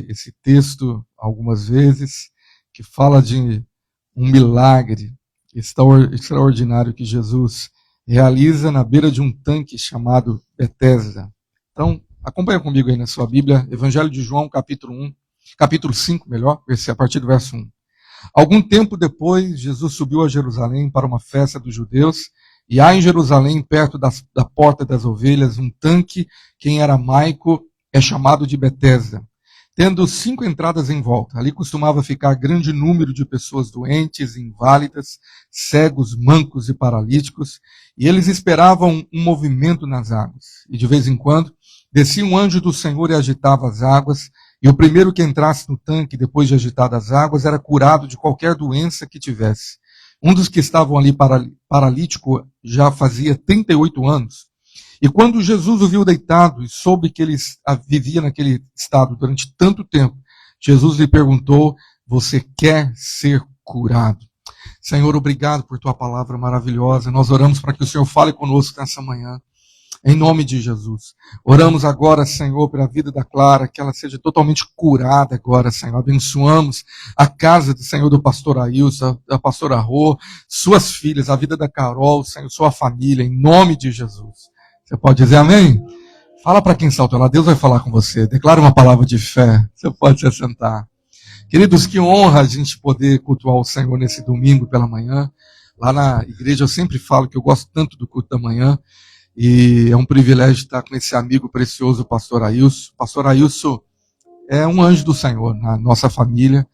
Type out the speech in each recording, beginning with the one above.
esse texto algumas vezes, que fala de um milagre extraordinário que Jesus realiza na beira de um tanque chamado Betesda. Então, acompanha comigo aí na sua Bíblia, Evangelho de João, capítulo 5, a partir do verso 1. Algum tempo depois, Jesus subiu a Jerusalém para uma festa dos judeus, e há em Jerusalém, perto da porta das ovelhas, um tanque que em aramaico é chamado de Betesda, tendo 5 entradas em volta. Ali costumava ficar grande número de pessoas doentes, inválidas, cegos, mancos e paralíticos, e eles esperavam um movimento nas águas. E de vez em quando, descia um anjo do Senhor e agitava as águas, e o primeiro que entrasse no tanque, depois de agitadas as águas, era curado de qualquer doença que tivesse. Um dos que estavam ali paralítico já fazia 38 anos. E quando Jesus o viu deitado e soube que ele vivia naquele estado durante tanto tempo, Jesus lhe perguntou: você quer ser curado? Senhor, obrigado por tua palavra maravilhosa. Nós oramos para que o Senhor fale conosco nessa manhã. Em nome de Jesus. Oramos agora, Senhor, pela vida da Clara, que ela seja totalmente curada agora, Senhor. Abençoamos a casa do Senhor, do pastor Ailson, da pastora Rô, suas filhas, a vida da Carol, Senhor, sua família, em nome de Jesus. Você pode dizer amém? Fala para quem está ao teu lado, Deus vai falar com você. Declara uma palavra de fé. Você pode se assentar. Queridos, que honra a gente poder cultuar o Senhor nesse domingo pela manhã. Lá na igreja eu sempre falo que eu gosto tanto do culto da manhã. E é um privilégio estar com esse amigo precioso, o pastor Ailson. O pastor Ailson é um anjo do Senhor na nossa família.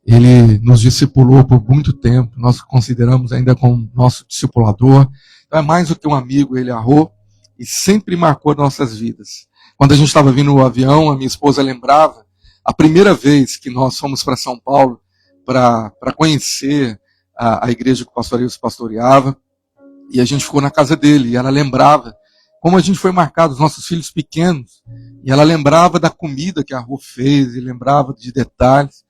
Ele nos discipulou por muito tempo. Nós o consideramos ainda como nosso discipulador. Então é mais do que um amigo, ele arrou e sempre marcou nossas vidas. Quando a gente estava vindo no avião, a minha esposa lembrava a primeira vez que nós fomos para São Paulo para conhecer a igreja que o pastor Ailson pastoreava. E a gente ficou na casa dele, e ela lembrava como a gente foi marcado, os nossos filhos pequenos, e ela lembrava da comida que a Rô fez, e lembrava de detalhes,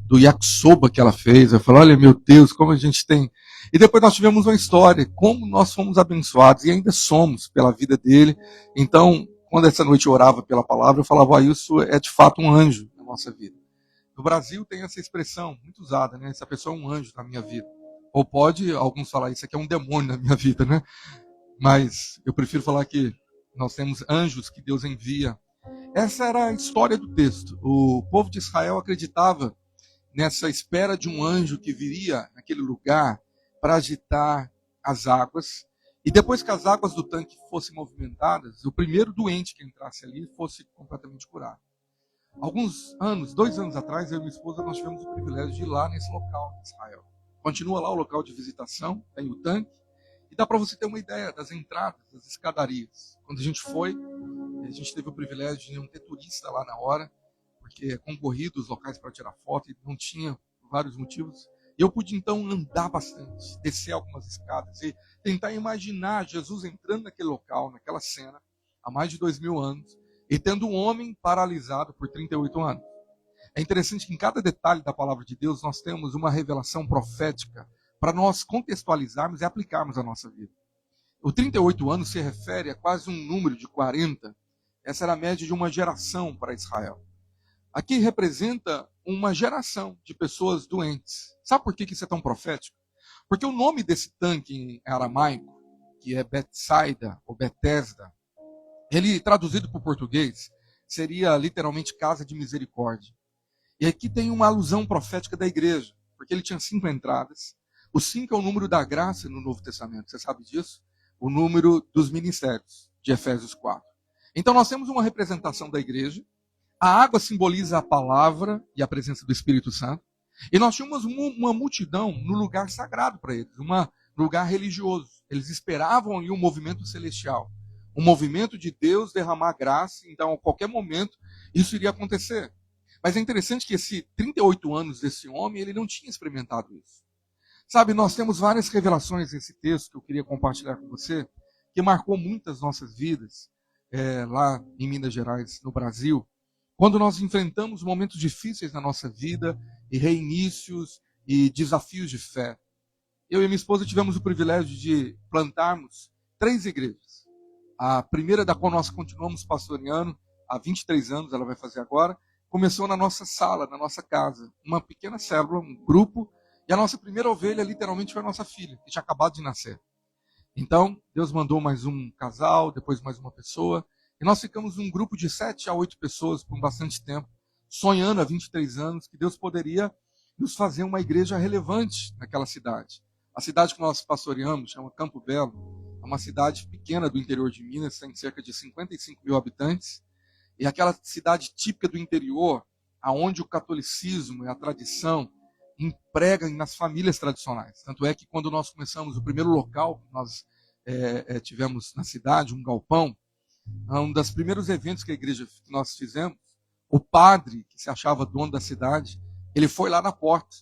do yakisoba que ela fez. Eu falei, olha meu Deus, como a gente tem... E depois nós tivemos uma história, como nós fomos abençoados, e ainda somos pela vida dele. Então, quando essa noite eu orava pela palavra, eu falava, isso é de fato um anjo na nossa vida. No Brasil tem essa expressão muito usada, né? Essa pessoa é um anjo na minha vida. Ou pode alguns falar, isso aqui é um demônio na minha vida, né? Mas eu prefiro falar que nós temos anjos que Deus envia. Essa era a história do texto. O povo de Israel acreditava nessa espera de um anjo que viria naquele lugar para agitar as águas. E depois que as águas do tanque fossem movimentadas, o primeiro doente que entrasse ali fosse completamente curado. Alguns anos, 2 anos atrás, eu e minha esposa, nós tivemos o privilégio de ir lá nesse local de Israel. Continua lá o local de visitação, tem o tanque, e dá para você ter uma ideia das entradas, das escadarias. Quando a gente foi, a gente teve o privilégio de não ter turista lá na hora, porque é concorrido os locais para tirar foto, e não tinha por vários motivos. E eu pude então andar bastante, descer algumas escadas, e tentar imaginar Jesus entrando naquele local, naquela cena, há mais de 2000 anos, e tendo um homem paralisado por 38 anos. É interessante que em cada detalhe da palavra de Deus nós temos uma revelação profética para nós contextualizarmos e aplicarmos a nossa vida. O 38 anos se refere a quase um número de 40. Essa era a média de uma geração para Israel. Aqui representa uma geração de pessoas doentes. Sabe por que isso é tão profético? Porque o nome desse tanque em aramaico, que é Betsaida ou Betesda, ele traduzido para o português seria literalmente casa de misericórdia. E aqui tem uma alusão profética da igreja, porque ele tinha 5 entradas. O 5 é o número da graça no Novo Testamento, você sabe disso? O número dos ministérios, de Efésios 4. Então nós temos uma representação da igreja, a água simboliza a palavra e a presença do Espírito Santo, e nós tínhamos uma multidão no lugar sagrado para eles, um lugar religioso. Eles esperavam ali um movimento celestial, um movimento de Deus derramar graça, então a qualquer momento isso iria acontecer. Mas é interessante que esse 38 anos desse homem, ele não tinha experimentado isso. Sabe, nós temos várias revelações nesse texto que eu queria compartilhar com você, que marcou muitas nossas vidas, lá em Minas Gerais, no Brasil, quando nós enfrentamos momentos difíceis na nossa vida, e reinícios, e desafios de fé. Eu e minha esposa tivemos o privilégio de plantarmos 3 igrejas. A primeira da qual nós continuamos pastoreando, há 23 anos ela vai fazer agora, começou na nossa sala, na nossa casa. Uma pequena célula, um grupo, e a nossa primeira ovelha literalmente foi a nossa filha, que tinha acabado de nascer. Então, Deus mandou mais um casal, depois mais uma pessoa, e nós ficamos um grupo de 7 a 8 pessoas por bastante tempo, sonhando há 23 anos que Deus poderia nos fazer uma igreja relevante naquela cidade. A cidade que nós pastoreamos chama Campo Belo, é uma cidade pequena do interior de Minas, tem cerca de 55 mil habitantes, e aquela cidade típica do interior, aonde o catolicismo e a tradição emprega nas famílias tradicionais. Tanto é que quando nós começamos o primeiro local que nós tivemos na cidade, um galpão, um dos primeiros eventos que a igreja que nós fizemos, o padre, que se achava dono da cidade, ele foi lá na porta.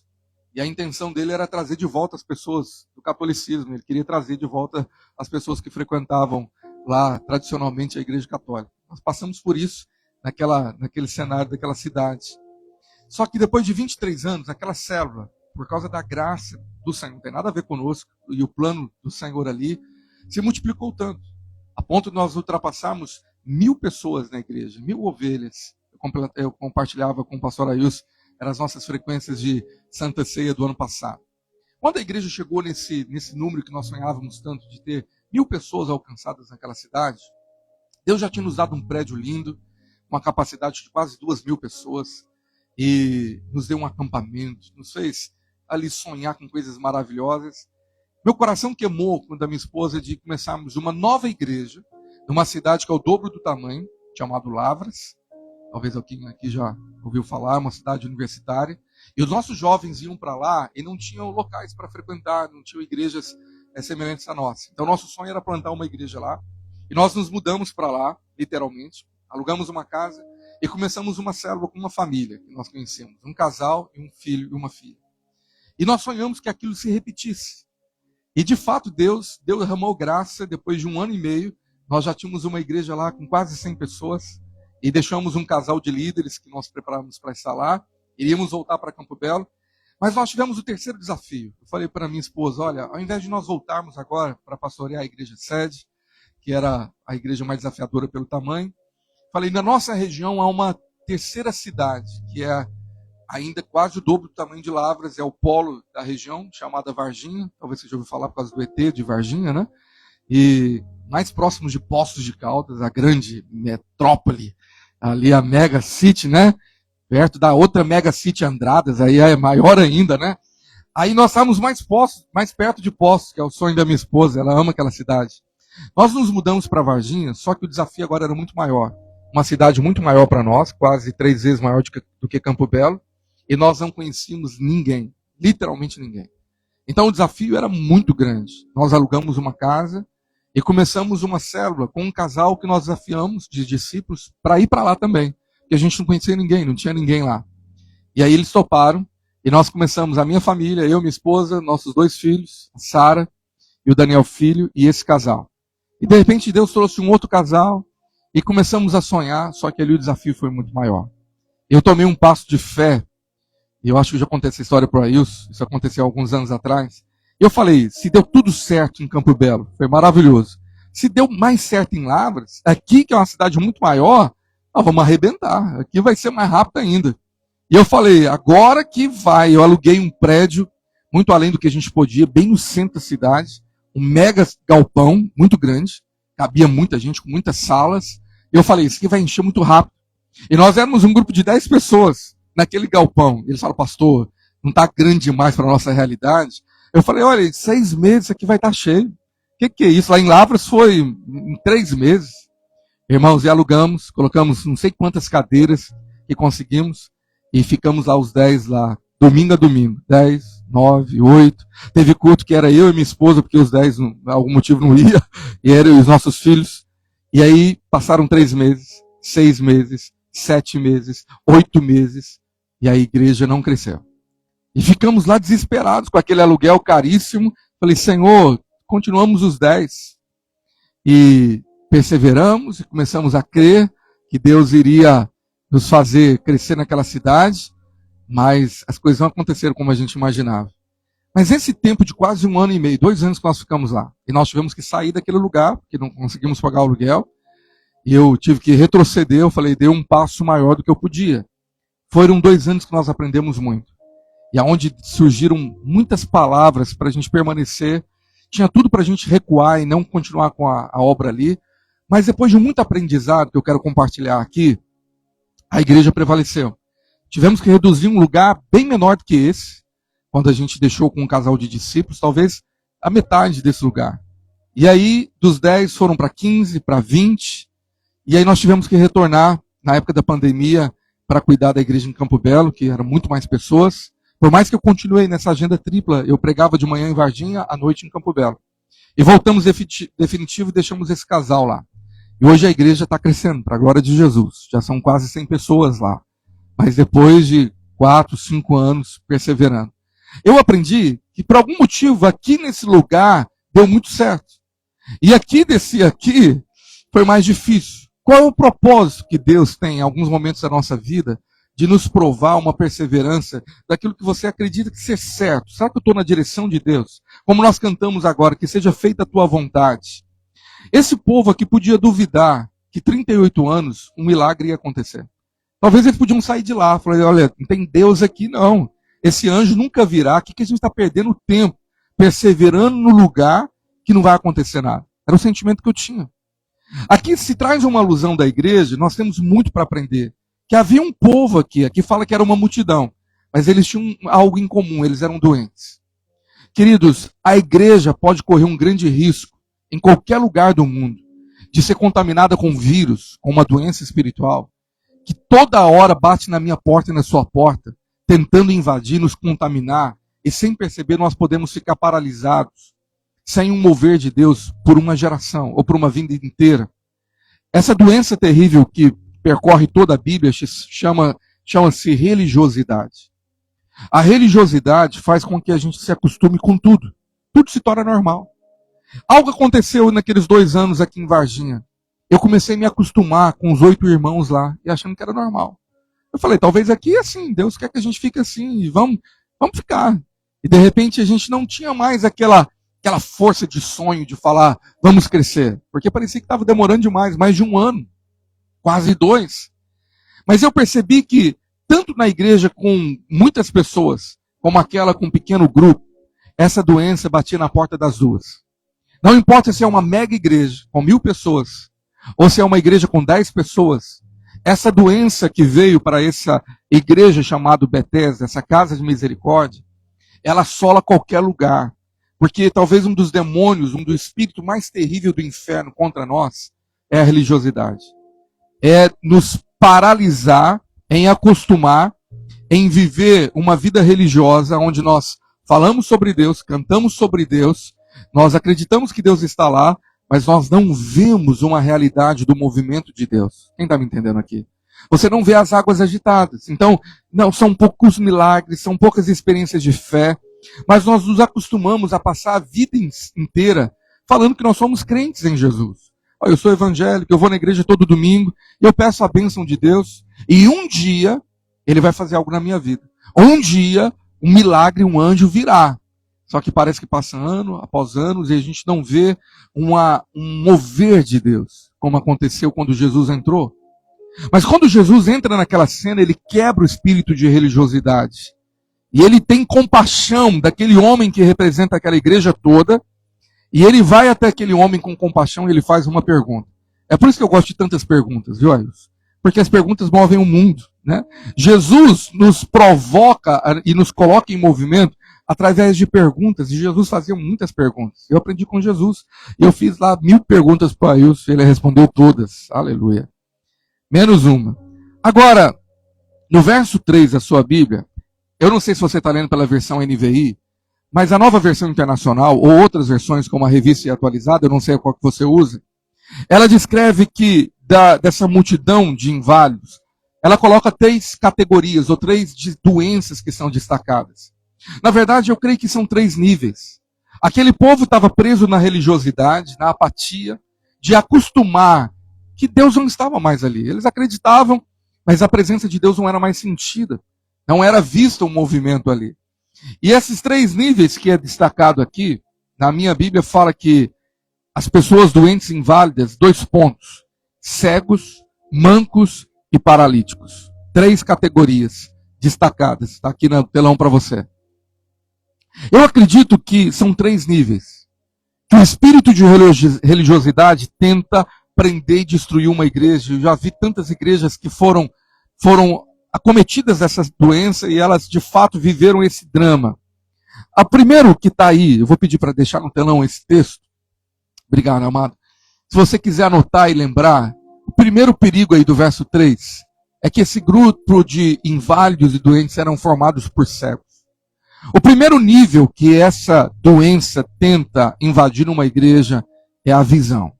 E a intenção dele era trazer de volta as pessoas do catolicismo. Ele queria trazer de volta as pessoas que frequentavam lá tradicionalmente a igreja católica. Nós passamos por isso naquele cenário daquela cidade. Só que depois de 23 anos, aquela célula, por causa da graça do Senhor, não tem nada a ver conosco, e o plano do Senhor ali, se multiplicou tanto, a ponto de nós ultrapassarmos 1.000 pessoas na igreja, 1.000 ovelhas. Eu compartilhava com o pastor Ailson, eram as nossas frequências de Santa Ceia do ano passado. Quando a igreja chegou nesse número que nós sonhávamos tanto, de ter 1.000 pessoas alcançadas naquela cidade, Deus já tinha nos dado um prédio lindo, com a capacidade de quase 2.000 pessoas, e nos deu um acampamento, nos fez ali sonhar com coisas maravilhosas. Meu coração queimou quando a minha esposa de começarmos uma nova igreja, numa cidade que é o dobro do tamanho, chamado Lavras. Talvez alguém aqui já ouviu falar, uma cidade universitária. E os nossos jovens iam para lá e não tinham locais para frequentar, não tinham igrejas semelhantes à nossa. Então, nosso sonho era plantar uma igreja lá. E nós nos mudamos para lá, literalmente. Alugamos uma casa e começamos uma célula com uma família que nós conhecemos. Um casal e um filho e uma filha. E nós sonhamos que aquilo se repetisse. E, de fato, Deus derramou graça. Depois de 1 ano e meio, nós já tínhamos uma igreja lá com quase 100 pessoas. E deixamos um casal de líderes que nós preparamos para estar lá. Iríamos voltar para Campo Belo. Mas nós tivemos o terceiro desafio. Eu falei para minha esposa, olha, ao invés de nós voltarmos agora para pastorear a igreja sede, que era a igreja mais desafiadora pelo tamanho, falei, na nossa região há uma terceira cidade, que é ainda quase o dobro do tamanho de Lavras, é o polo da região, chamada Varginha. Talvez você já ouviu falar por causa do ET de Varginha, né? E mais próximos de Poços de Caldas, a grande metrópole, ali a Mega City, né? Perto da outra Mega City Andradas, aí é maior ainda, né? Aí nós estávamos mais perto de Poços, que é o sonho da minha esposa, ela ama aquela cidade. Nós nos mudamos para Varginha, só que o desafio agora era muito maior. Uma cidade muito maior para nós, quase 3 vezes maior do que Campo Belo, e nós não conhecíamos ninguém, literalmente ninguém. Então o desafio era muito grande. Nós alugamos uma casa e começamos uma célula com um casal que nós desafiamos de discípulos para ir para lá também, porque a gente não conhecia ninguém, não tinha ninguém lá. E aí eles toparam, e nós começamos, a minha família, eu, minha esposa, nossos 2 filhos, a Sara e o Daniel filho, e esse casal. E de repente Deus trouxe um outro casal, e começamos a sonhar, só que ali o desafio foi muito maior. Eu tomei um passo de fé, e eu acho que já contei essa história para o Ailson, isso aconteceu alguns anos atrás. Eu falei, se deu tudo certo em Campo Belo, foi maravilhoso. Se deu mais certo em Lavras, aqui que é uma cidade muito maior, nós vamos arrebentar, aqui vai ser mais rápido ainda. E eu falei, agora que vai, eu aluguei um prédio, muito além do que a gente podia, bem no centro da cidade, um mega galpão, muito grande, cabia muita gente, com muitas salas. E eu falei, isso aqui vai encher muito rápido. E nós éramos um grupo de 10 pessoas naquele galpão. Eles falaram, pastor, não está grande demais para a nossa realidade? Eu falei, olha, 6 meses isso aqui vai estar cheio. O que é isso? Lá em Lavras foi em 3 meses. Irmãos, e alugamos, colocamos não sei quantas cadeiras que conseguimos, e ficamos lá os 10 lá, domingo a domingo. 10, 9, 8. Teve culto que era eu e minha esposa, porque os 10, por algum motivo, não ia, e eram os nossos filhos. E aí passaram 3 meses, 6 meses, 7 meses, 8 meses, e a igreja não cresceu. E ficamos lá desesperados com aquele aluguel caríssimo. Falei, Senhor, continuamos os 10. E perseveramos e começamos a crer que Deus iria nos fazer crescer naquela cidade, mas as coisas não aconteceram como a gente imaginava. Mas esse tempo de quase 1 ano e meio, 2 anos que nós ficamos lá, e nós tivemos que sair daquele lugar, porque não conseguimos pagar o aluguel, e eu tive que retroceder, eu falei, dei um passo maior do que eu podia. Foram 2 anos que nós aprendemos muito. E aonde surgiram muitas palavras para a gente permanecer. Tinha tudo para a gente recuar e não continuar com a obra ali. Mas depois de muito aprendizado que eu quero compartilhar aqui, a igreja prevaleceu. Tivemos que reduzir um lugar bem menor do que esse, quando a gente deixou com um casal de discípulos, talvez a metade desse lugar. E aí, dos 10 foram para 15, para 20, e aí nós tivemos que retornar, na época da pandemia, para cuidar da igreja em Campo Belo, que eram muito mais pessoas. Por mais que eu continuei nessa agenda tripla, eu pregava de manhã em Varginha, à noite em Campo Belo. E voltamos definitivo e deixamos esse casal lá. E hoje a igreja está crescendo, para a glória de Jesus. Já são quase 100 pessoas lá. Mas depois de 4, 5 anos perseverando. Eu aprendi que por algum motivo aqui nesse lugar deu muito certo. E aqui descer aqui foi mais difícil. Qual é o propósito que Deus tem em alguns momentos da nossa vida de nos provar uma perseverança daquilo que você acredita que ser certo? Será que eu estou na direção de Deus? Como nós cantamos agora, que seja feita a tua vontade. Esse povo aqui podia duvidar que 38 anos um milagre ia acontecer. Talvez eles podiam sair de lá, falar, olha, não tem Deus aqui não. Esse anjo nunca virá, o que a gente está perdendo tempo? Perseverando no lugar que não vai acontecer nada. Era o sentimento que eu tinha. Aqui se traz uma alusão da igreja, nós temos muito para aprender. Que havia um povo aqui fala que era uma multidão, mas eles tinham algo em comum, eles eram doentes. Queridos, a igreja pode correr um grande risco, em qualquer lugar do mundo, de ser contaminada com vírus, com uma doença espiritual, que toda hora bate na minha porta e na sua porta, tentando invadir, nos contaminar, e sem perceber nós podemos ficar paralisados, sem um mover de Deus por uma geração, ou por uma vida inteira. Essa doença terrível que percorre toda a Bíblia chama-se religiosidade. A religiosidade faz com que a gente se acostume com tudo. Tudo se torna normal. Algo aconteceu naqueles 2 anos aqui em Varginha. Eu comecei a me acostumar com os 8 irmãos lá, e achando que era normal. Eu falei, talvez aqui é assim, Deus quer que a gente fique assim, e vamos ficar. E de repente a gente não tinha mais aquela força de sonho de falar, vamos crescer. Porque parecia que estava demorando demais, mais de 1 ano, quase 2. Mas eu percebi que, tanto na igreja com muitas pessoas, como aquela com um pequeno grupo, essa doença batia na porta das duas. Não importa se é uma mega igreja com 1000 pessoas, ou se é uma igreja com 10 pessoas, essa doença que veio para essa igreja chamada Betesda, essa casa de misericórdia, ela assola qualquer lugar. Porque talvez um dos demônios, um dos espíritos mais terríveis do inferno contra nós, é a religiosidade. É nos paralisar, em acostumar, em viver uma vida religiosa, onde nós falamos sobre Deus, cantamos sobre Deus, nós acreditamos que Deus está lá, mas nós não vemos uma realidade do movimento de Deus. Quem está me entendendo aqui? Você não vê as águas agitadas. Então, não, são poucos milagres, são poucas experiências de fé, mas nós nos acostumamos a passar a vida inteira falando que nós somos crentes em Jesus. Eu sou evangélico, eu vou na igreja todo domingo, eu peço a bênção de Deus, e um dia Ele vai fazer algo na minha vida. Um dia, um milagre, um anjo virá. Só que parece que passa ano após ano e a gente não vê um mover de Deus, como aconteceu quando Jesus entrou. Mas quando Jesus entra naquela cena, ele quebra o espírito de religiosidade. E ele tem compaixão daquele homem que representa aquela igreja toda. E ele vai até aquele homem com compaixão e ele faz uma pergunta. É por isso que eu gosto de tantas perguntas, viu, Ailson? Porque as perguntas movem o mundo, né? Jesus nos provoca e nos coloca em movimento através de perguntas, e Jesus fazia muitas perguntas. Eu aprendi com Jesus, e eu fiz lá 1000 perguntas para Ailson, e ele respondeu todas, aleluia. Menos uma. Agora, no verso 3 da sua Bíblia, eu não sei se você está lendo pela versão NVI, mas a nova versão internacional, ou outras versões como a revista e atualizada, eu não sei qual que você usa, ela descreve que dessa multidão de inválidos, ela coloca 3 categorias, ou 3 doenças que são destacadas. Na verdade, eu creio que são 3 níveis. Aquele povo estava preso na religiosidade, na apatia, de acostumar que Deus não estava mais ali. Eles acreditavam, mas a presença de Deus não era mais sentida. Não era visto um movimento ali. E esses 3 níveis que é destacado aqui, na minha Bíblia fala que as pessoas doentes e inválidas, 2 pontos: cegos, mancos e paralíticos. 3 categorias destacadas. Está aqui no telão para você. Eu acredito que são 3 níveis. Que o espírito de religiosidade tenta prender e destruir uma igreja. Eu já vi tantas igrejas que foram acometidas dessa doença e elas de fato viveram esse drama. A primeiro que está aí, eu vou pedir para deixar no telão esse texto. Obrigado, amado. Se você quiser anotar e lembrar, o primeiro perigo aí do verso 3 é que esse grupo de inválidos e doentes eram formados por cegos. O primeiro nível que essa doença tenta invadir uma igreja é a visão.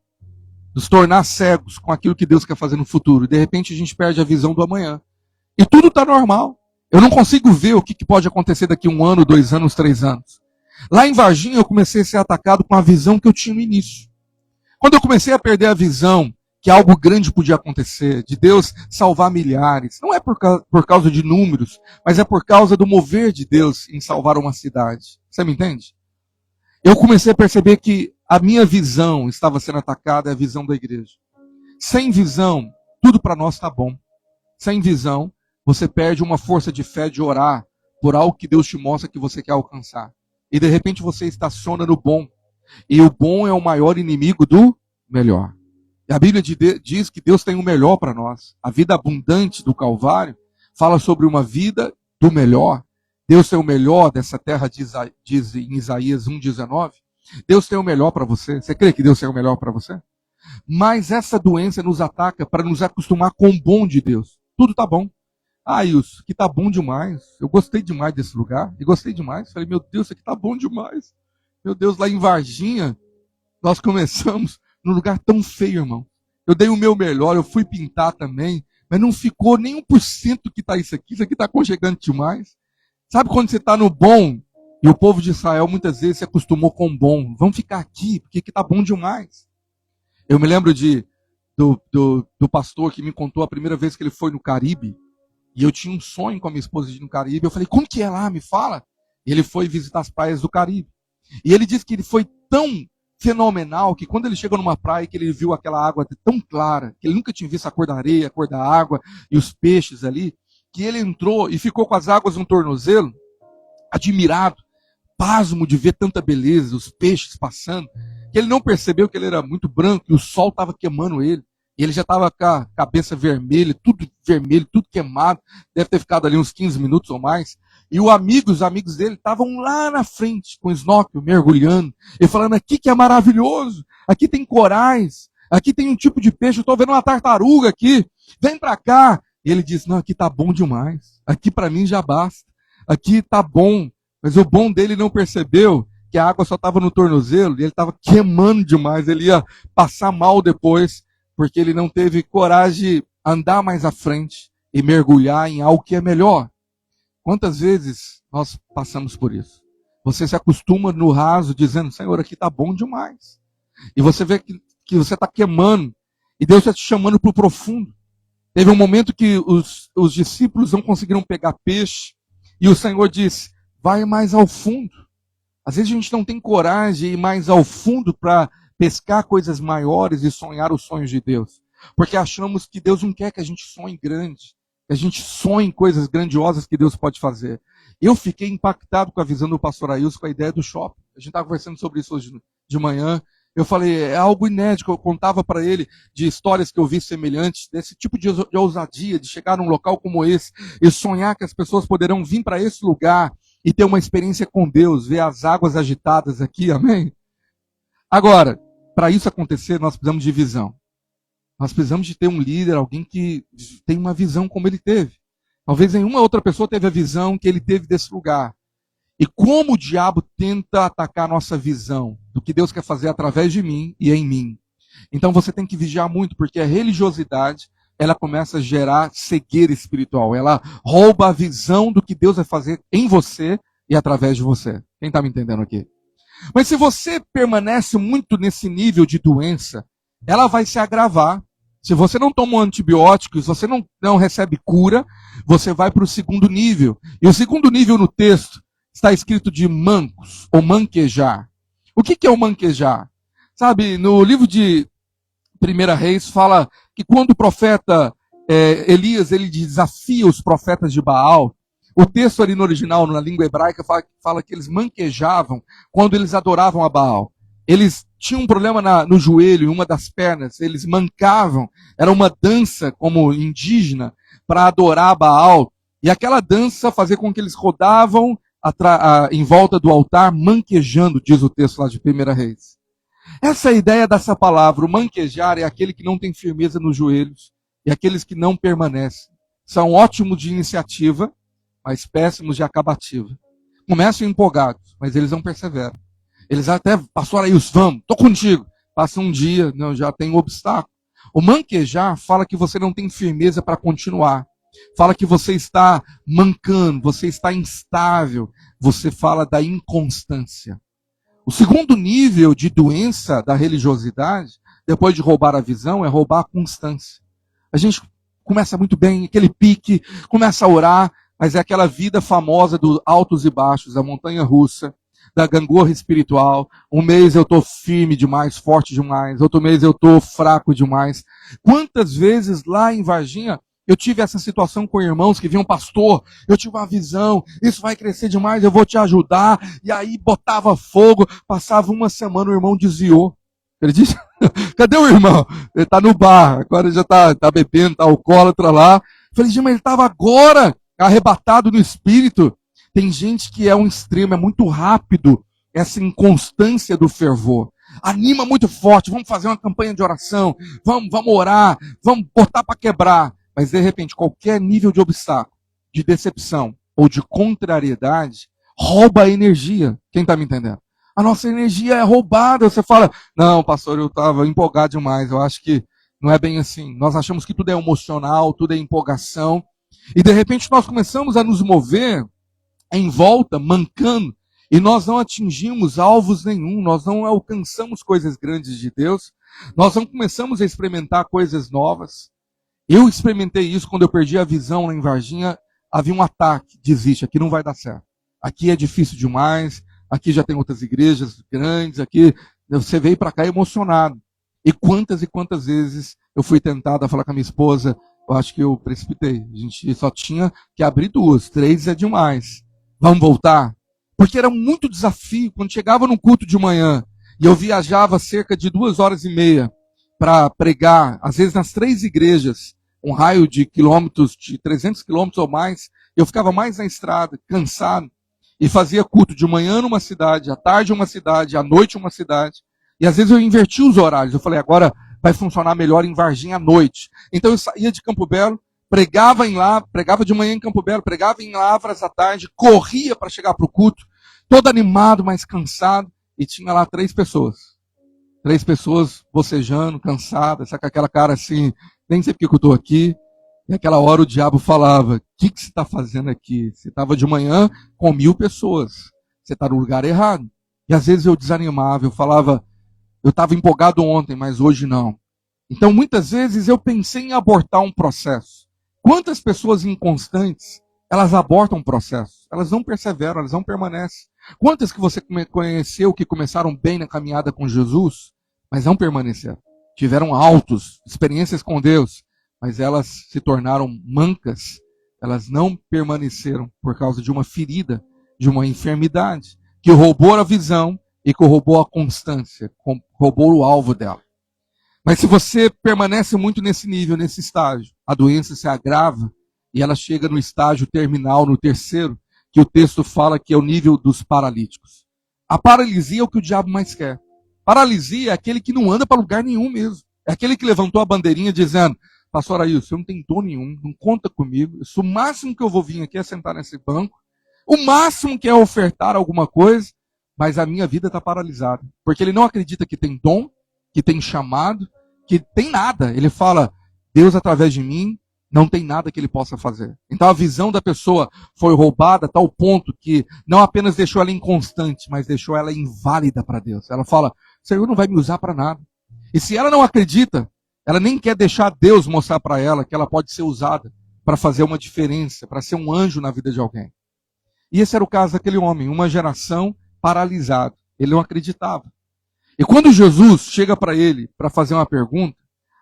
Nos tornar cegos com aquilo que Deus quer fazer no futuro. De repente a gente perde a visão do amanhã. E tudo está normal. Eu não consigo ver o que pode acontecer daqui 1 ano, 2 anos, 3 anos. Lá em Varginha eu comecei a ser atacado com a visão que eu tinha no início. Quando eu comecei a perder a visão que algo grande podia acontecer, de Deus salvar milhares, não é por causa de números, mas é por causa do mover de Deus em salvar uma cidade. Você me entende? Eu comecei a perceber que a minha visão estava sendo atacada, é a visão da igreja. Sem visão, tudo para nós está bom. Sem visão, você perde uma força de fé de orar por algo que Deus te mostra que você quer alcançar. E de repente você estaciona no bom. E o bom é o maior inimigo do melhor. E a Bíblia diz que Deus tem o melhor para nós. A vida abundante do Calvário fala sobre uma vida do melhor. Deus tem o melhor dessa terra, diz em Isaías 1,19. Deus tem o melhor para você. Você crê que Deus tem o melhor para você? Mas essa doença nos ataca para nos acostumar com o bom de Deus. Tudo está bom. Ah, isso aqui está bom demais. Eu gostei demais desse lugar. E gostei demais. Falei, meu Deus, isso aqui está bom demais. Meu Deus, lá em Varginha, nós começamos num lugar tão feio, irmão. Eu dei o meu melhor, eu fui pintar também, mas não ficou nem 1% que está isso aqui está aconchegante demais. Sabe quando você está no bom, e o povo de Israel muitas vezes se acostumou com o bom. Vamos ficar aqui, porque aqui está bom demais. Eu me lembro do pastor que me contou a primeira vez que ele foi no Caribe, e eu tinha um sonho com a minha esposa de ir no Caribe. Eu falei, como que é lá? Me fala. E ele foi visitar as praias do Caribe. E ele disse que ele foi tão fenomenal que quando ele chegou numa praia que ele viu aquela água tão clara, que ele nunca tinha visto a cor da areia, a cor da água e os peixes ali, que ele entrou e ficou com as águas no tornozelo, admirado, pasmo de ver tanta beleza, os peixes passando, que ele não percebeu que ele era muito branco e o sol estava queimando ele. E ele já estava com a cabeça vermelha, tudo queimado, deve ter ficado ali uns 15 minutos ou mais. E os amigos dele estavam lá na frente, com o snorkel, mergulhando, e falando, aqui que é maravilhoso, aqui tem corais, aqui tem um tipo de peixe, eu estou vendo uma tartaruga aqui, vem para cá. E ele disse, não, aqui está bom demais, aqui para mim já basta, aqui está bom. Mas o bom dele não percebeu que a água só estava no tornozelo, e ele estava queimando demais, ele ia passar mal depois, porque ele não teve coragem de andar mais à frente e mergulhar em algo que é melhor. Quantas vezes nós passamos por isso? Você se acostuma no raso dizendo, Senhor, aqui está bom demais. E você vê que você está queimando. E Deus está te chamando para o profundo. Teve um momento que os discípulos não conseguiram pegar peixe. E o Senhor disse, vai mais ao fundo. Às vezes a gente não tem coragem de ir mais ao fundo para pescar coisas maiores e sonhar os sonhos de Deus. Porque achamos que Deus não quer que a gente sonhe grande. Que a gente sonhe em coisas grandiosas que Deus pode fazer. Eu fiquei impactado com a visão do pastor Ailson, com a ideia do shopping. A gente estava conversando sobre isso hoje de manhã. Eu falei, é algo inédito. Eu contava para ele de histórias que eu vi semelhantes, desse tipo de ousadia, de chegar num local como esse e sonhar que as pessoas poderão vir para esse lugar e ter uma experiência com Deus, ver as águas agitadas aqui, amém? Agora, para isso acontecer, nós precisamos de visão. Nós precisamos de ter um líder, alguém que tem uma visão como ele teve. Talvez nenhuma outra pessoa teve a visão que ele teve desse lugar. E como o diabo tenta atacar a nossa visão do que Deus quer fazer através de mim e em mim. Então você tem que vigiar muito, porque a religiosidade, ela começa a gerar cegueira espiritual. Ela rouba a visão do que Deus vai fazer em você e através de você. Quem está me entendendo aqui? Mas se você permanece muito nesse nível de doença, ela vai se agravar. Se você não toma um antibiótico, se você não recebe cura, você vai para o segundo nível. E o segundo nível no texto está escrito de mancos, ou manquejar. O que é o manquejar? Sabe, no livro de 1 Reis fala que quando o profeta Elias, ele desafia os profetas de Baal. O texto ali no original, na língua hebraica, fala que eles manquejavam quando eles adoravam a Baal. Eles tinham um problema no joelho, em uma das pernas, eles mancavam. Era uma dança como indígena para adorar Baal. E aquela dança fazia com que eles rodavam em volta do altar, manquejando, diz o texto lá de 1 Reis. Essa é a ideia dessa palavra. O manquejar é aquele que não tem firmeza nos joelhos e aqueles que não permanecem. São ótimos de iniciativa, mas péssimos de acabativa. Começam empolgados, mas eles não perseveram. Eles até, pastor Ailson, vamos, estou contigo. Passa um dia, não, já tem um obstáculo. O manquejar fala que você não tem firmeza para continuar. Fala que você está mancando, você está instável. Você fala da inconstância. O segundo nível de doença da religiosidade, depois de roubar a visão, é roubar a constância. A gente começa muito bem, aquele pique, começa a orar, mas é aquela vida famosa dos altos e baixos, da montanha russa, da gangorra espiritual. Um mês eu estou firme demais, forte demais. Outro mês eu estou fraco demais. Quantas vezes lá em Varginha eu tive essa situação com irmãos que vinham, pastor, eu tive uma visão, isso vai crescer demais, eu vou te ajudar. E aí botava fogo, passava uma semana, o irmão desviou. Ele disse, cadê o irmão? Ele está no bar, agora ele já está bebendo, está alcoólatra lá. Eu falei, mas ele estava agora arrebatado no espírito. Tem gente que é um extremo, é muito rápido essa inconstância do fervor. Anima muito forte, vamos fazer uma campanha de oração, vamos orar, vamos botar para quebrar. Mas de repente, qualquer nível de obstáculo, de decepção ou de contrariedade, rouba a energia. Quem está me entendendo? A nossa energia é roubada. Você fala, não, pastor, eu estava empolgado demais, eu acho que não é bem assim. Nós achamos que tudo é emocional, tudo é empolgação. E de repente nós começamos a nos mover em volta, mancando, e nós não atingimos alvos nenhum, nós não alcançamos coisas grandes de Deus, nós não começamos a experimentar coisas novas. Eu experimentei isso quando eu perdi a visão lá em Varginha, havia um ataque, desiste, aqui não vai dar certo. Aqui é difícil demais, aqui já tem outras igrejas grandes, aqui você veio para cá emocionado. E quantas vezes eu fui tentado a falar com a minha esposa, eu acho que eu precipitei, a gente só tinha que abrir 2, 3 é demais. Vamos voltar? Porque era muito desafio. Quando chegava no culto de manhã e eu viajava cerca de 2h30 para pregar, às vezes nas 3 igrejas, um raio de quilômetros, de 300 quilômetros ou mais, eu ficava mais na estrada, cansado, e fazia culto de manhã numa cidade, à tarde uma cidade, à noite uma cidade. E às vezes eu invertia os horários. Eu falei, agora vai funcionar melhor em Varginha à noite. Então eu saía de Campo Belo, pregava de manhã em Campo Belo, pregava em Lavras à tarde, corria para chegar para o culto, todo animado, mas cansado, e tinha lá 3 pessoas. 3 pessoas bocejando, cansadas, sabe, com aquela cara assim, nem sei porque que eu estou aqui. E aquela hora o diabo falava, o que você está fazendo aqui? Você estava de manhã com 1000 pessoas, você está no lugar errado. E às vezes eu desanimava, eu falava, eu estava empolgado ontem, mas hoje não. Então muitas vezes eu pensei em abortar um processo. Quantas pessoas inconstantes, elas abortam o processo, elas não perseveram, elas não permanecem. Quantas que você conheceu que começaram bem na caminhada com Jesus, mas não permaneceram? Tiveram altos, experiências com Deus, mas elas se tornaram mancas, elas não permaneceram por causa de uma ferida, de uma enfermidade, que roubou a visão e que roubou a constância, roubou o alvo dela. Mas se você permanece muito nesse nível, nesse estágio, a doença se agrava e ela chega no estágio terminal, no terceiro, que o texto fala que é o nível dos paralíticos. A paralisia é o que o diabo mais quer. Paralisia é aquele que não anda para lugar nenhum mesmo. É aquele que levantou a bandeirinha dizendo, pastor Ailson, eu não tenho dor nenhum, não conta comigo. O máximo que eu vou vir aqui é sentar nesse banco. O máximo que é ofertar alguma coisa, mas a minha vida está paralisada. Porque ele não acredita que tem dom, que tem chamado, que tem nada. Ele fala, Deus através de mim, não tem nada que ele possa fazer. Então a visão da pessoa foi roubada a tal ponto que não apenas deixou ela inconstante, mas deixou ela inválida para Deus. Ela fala, Senhor não vai me usar para nada. E se ela não acredita, ela nem quer deixar Deus mostrar para ela que ela pode ser usada para fazer uma diferença, para ser um anjo na vida de alguém. E esse era o caso daquele homem, uma geração paralisada. Ele não acreditava. E quando Jesus chega para ele para fazer uma pergunta,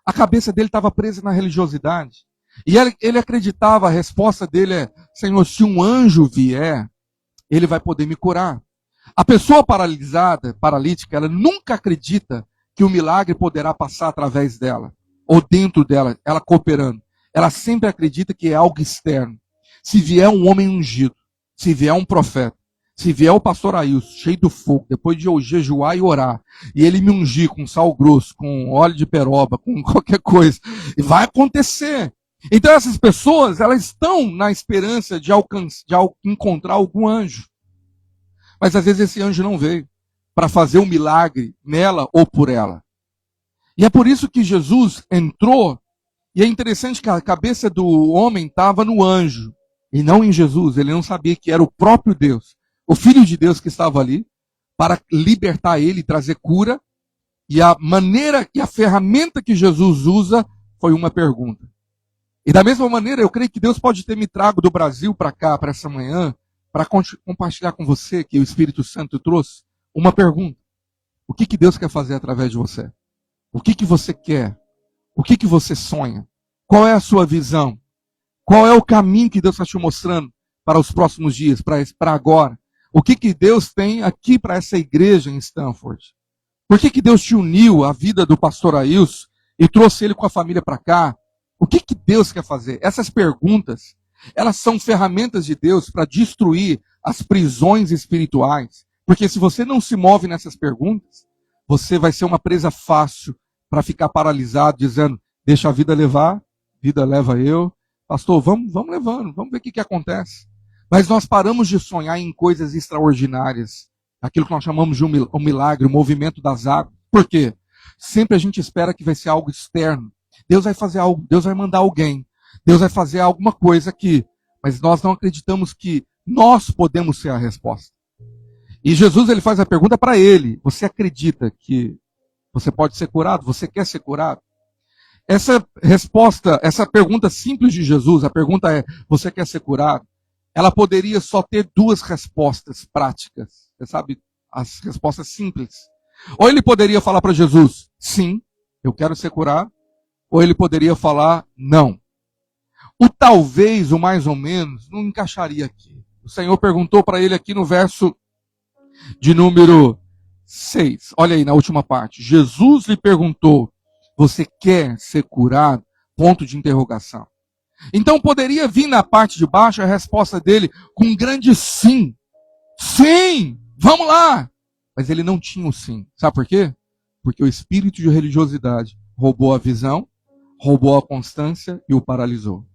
a cabeça dele estava presa na religiosidade. E ele acreditava, a resposta dele é: Senhor, se um anjo vier, ele vai poder me curar. A pessoa paralítica, ela nunca acredita que o milagre poderá passar através dela, ou dentro dela, ela cooperando. Ela sempre acredita que é algo externo. Se vier um homem ungido, se vier um profeta, se vier o pastor Ailson, cheio do fogo, depois de eu jejuar e orar, e ele me ungir com sal grosso, com óleo de peroba, com qualquer coisa, vai acontecer. Então essas pessoas, elas estão na esperança de encontrar algum anjo. Mas às vezes esse anjo não veio para fazer um milagre nela ou por ela. E é por isso que Jesus entrou, e é interessante que a cabeça do homem estava no anjo, e não em Jesus. Ele não sabia que era o próprio Deus, o Filho de Deus que estava ali, para libertar ele e trazer cura. E a maneira e a ferramenta que Jesus usa foi uma pergunta. E da mesma maneira, eu creio que Deus pode ter me trago do Brasil para cá, para essa manhã, para compartilhar com você, que o Espírito Santo trouxe, uma pergunta. O que Deus quer fazer através de você? O que você quer? O que você sonha? Qual é a sua visão? Qual é o caminho que Deus está te mostrando para os próximos dias, para agora? O que Deus tem aqui para essa igreja em Stanford? Por que Deus te uniu à vida do pastor Ailson e trouxe ele com a família para cá? O que Deus quer fazer? Essas perguntas, elas são ferramentas de Deus para destruir as prisões espirituais. Porque se você não se move nessas perguntas, você vai ser uma presa fácil para ficar paralisado, dizendo: deixa a vida levar, a vida leva eu. Pastor, vamos levando, vamos ver o que acontece. Mas nós paramos de sonhar em coisas extraordinárias. Aquilo que nós chamamos de um milagre, o movimento das águas. Por quê? Sempre a gente espera que vai ser algo externo. Deus vai fazer algo, Deus vai mandar alguém, Deus vai fazer alguma coisa aqui. Mas nós não acreditamos que nós podemos ser a resposta. E Jesus, ele faz a pergunta para ele: você acredita que você pode ser curado? Você quer ser curado? Essa resposta, essa pergunta simples de Jesus, a pergunta é: você quer ser curado? Ela poderia só ter duas respostas práticas. Você sabe, as respostas simples. Ou ele poderia falar para Jesus: sim, eu quero ser curado. Ou ele poderia falar: não. O talvez, o mais ou menos, não encaixaria aqui. O Senhor perguntou para ele aqui no verso de número 6. Olha aí na última parte. Jesus lhe perguntou: você quer ser curado? Ponto de interrogação. Então poderia vir na parte de baixo a resposta dele com um grande sim. Sim, vamos lá. Mas ele não tinha o sim. Sabe por quê? Porque o espírito de religiosidade roubou a visão, roubou a constância e o paralisou.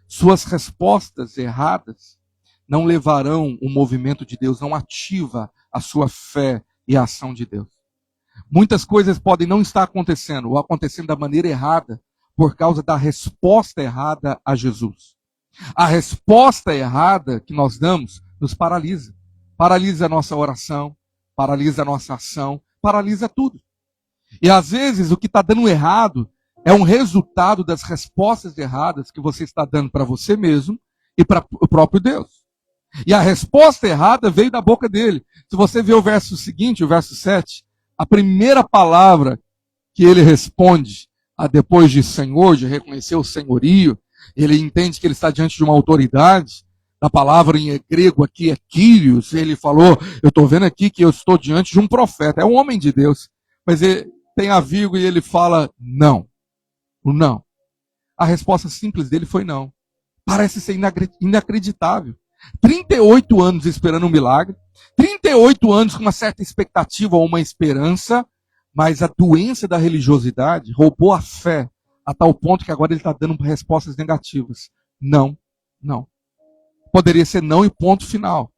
Suas respostas erradas não levarão o movimento de Deus, não ativa a sua fé e a ação de Deus. Muitas coisas podem não estar acontecendo, ou acontecendo da maneira errada, por causa da resposta errada a Jesus. A resposta errada que nós damos nos paralisa. Paralisa a nossa oração, paralisa a nossa ação, paralisa tudo. E às vezes o que está dando errado é um resultado das respostas erradas que você está dando para você mesmo e para o próprio Deus. E a resposta errada veio da boca dele. Se você ver o verso seguinte, o verso 7, a primeira palavra que ele responde, depois de Senhor, de reconhecer o senhorio, ele entende que ele está diante de uma autoridade. A palavra em grego aqui é Kyrios. Ele falou: eu estou vendo aqui que eu estou diante de um profeta. É um homem de Deus. Mas ele tem a vírgula e ele fala não. O não. A resposta simples dele foi não. Parece ser inacreditável. 38 anos esperando um milagre. 38 anos com uma certa expectativa ou uma esperança. Mas a doença da religiosidade roubou a fé a tal ponto que agora ele está dando respostas negativas. Não, não. Poderia ser não e ponto final.